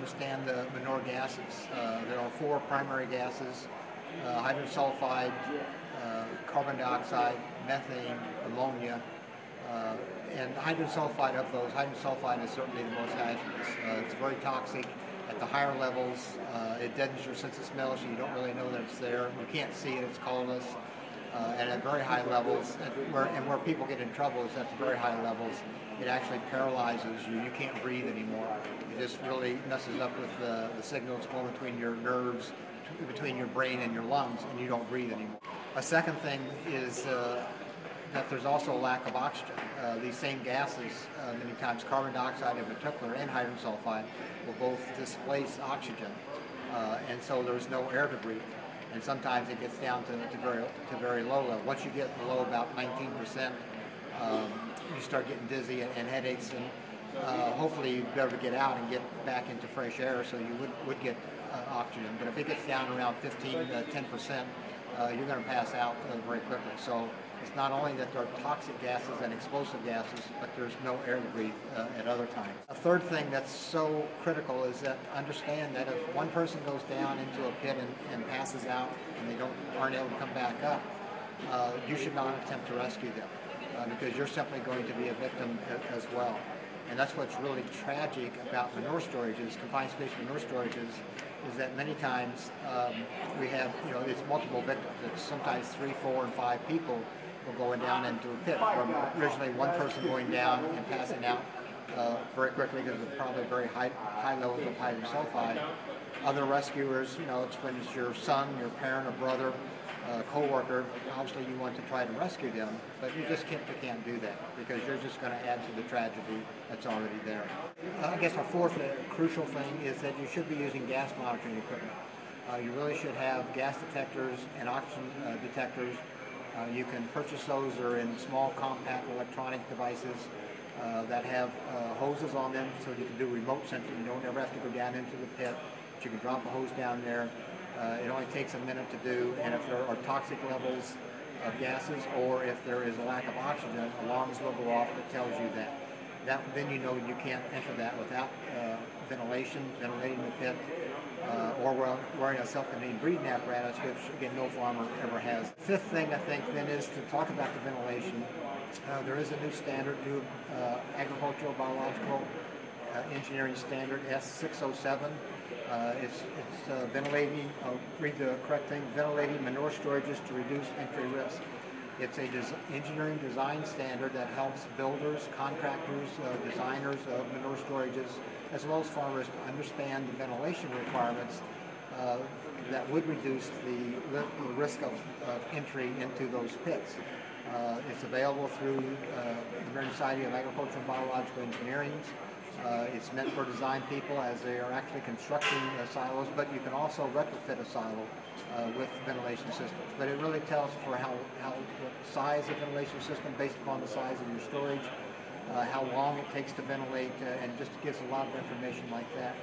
understand the manure gases. There are 4 primary gases: hydrogen sulfide, carbon dioxide, methane, ammonia. And hydrogen sulfide, of those, hydrogen sulfide is certainly the most hazardous. It's very toxic. At the higher levels, it deadens your sense of smell, so you don't really know that it's there. You can't see it, it's colorless. And at very high levels, where people get in trouble is at the very high levels, it actually paralyzes you. You can't breathe anymore. It just really messes up with the signals going between your nerves, between your brain and your lungs, and you don't breathe anymore. A second thing is that there's also a lack of oxygen. These same gases, many times carbon dioxide in particular and hydrogen sulfide, will both displace oxygen, and so there's no air to breathe. And sometimes it gets down to very low level. Once you get below about 19%, you start getting dizzy and headaches, and hopefully you'd be able to get out and get back into fresh air, so you would get oxygen. But if it gets down around 10%, you're going to pass out very quickly. So it's not only that there are toxic gases and explosive gases, but there's no air to breathe at other times. A third thing that's so critical is that understand that if one person goes down into a pit and passes out and they aren't able to come back up, you should not attempt to rescue them because you're simply going to be a victim as well. And that's what's really tragic about manure storages, confined space manure storages, is that many times we have, it's multiple victims. It's sometimes 3, 4, and 5 people going down into a pit, from originally one person going down and passing out very quickly because of probably very high levels of hydrogen sulfide. Other rescuers, it's when it's your son, your parent, or brother, co-worker, obviously you want to try to rescue them, but you just can't do that because you're just going to add to the tragedy that's already there. I guess a fourth crucial thing is that you should be using gas monitoring equipment. You really should have gas detectors and oxygen detectors. You can purchase those. They're in small, compact electronic devices that have hoses on them, so you can do remote sensing. You don't ever have to go down into the pit, but you can drop a hose down there. It only takes a minute to do, and if there are toxic levels of gases or if there is a lack of oxygen, alarms will go off that tells you that. Then you know you can't enter that without ventilating the pit, or wearing a self-contained breathing apparatus, which again no farmer ever has. Fifth thing I think then is to talk about the ventilation. There is a new standard, new agricultural biological engineering standard S607. It's ventilating, I'll read the correct thing, ventilating manure storages to reduce entry risk. It's a engineering design standard that helps builders, contractors, designers of manure storages, as well as farmers to understand the ventilation requirements that would reduce the risk of entry into those pits. It's available through the American Society of Agricultural and Biological Engineering. It's meant for design people as they are actually constructing silos, but you can also retrofit a silo with ventilation systems. But it really tells for the size of ventilation system based upon the size of your storage, how long it takes to ventilate, and just gives a lot of information like that.